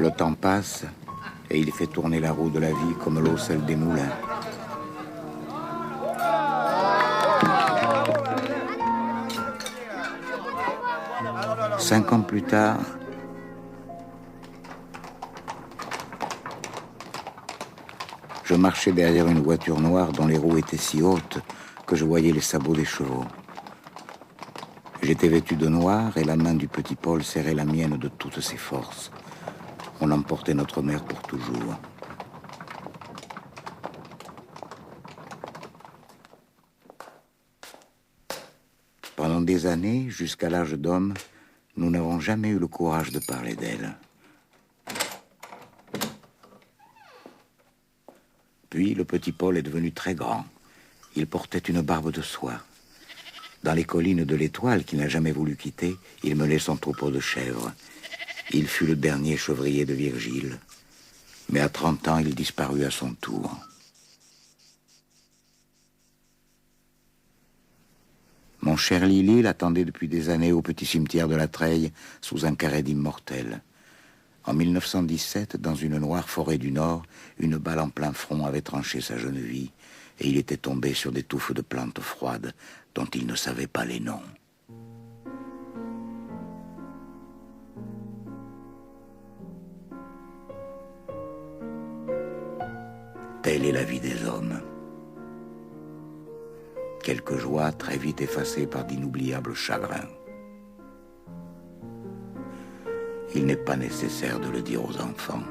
Le temps passe et il fait tourner la roue de la vie comme l'eau celle des moulins. Cinq ans plus tard, je marchais derrière une voiture noire dont les roues étaient si hautes que je voyais les sabots des chevaux. J'étais vêtu de noir et la main du petit Paul serrait la mienne de toutes ses forces. On emportait notre mère pour toujours. Pendant des années, jusqu'à l'âge d'homme, nous n'avons jamais eu le courage de parler d'elle. Puis le petit Paul est devenu très grand. Il portait une barbe de soie. Dans les collines de l'Étoile, qu'il n'a jamais voulu quitter, il menait son troupeau de chèvres. Il fut le dernier chevrier de Virgile. Mais à 30 ans, il disparut à son tour. Mon cher Lily l'attendait depuis des années au petit cimetière de la Treille, sous un carré d'immortels. En 1917, dans une noire forêt du Nord, une balle en plein front avait tranché sa jeune vie, et il était tombé sur des touffes de plantes froides dont il ne savait pas les noms. Telle est la vie des hommes. Quelques joies très vite effacées par d'inoubliables chagrins. Il n'est pas nécessaire de le dire aux enfants.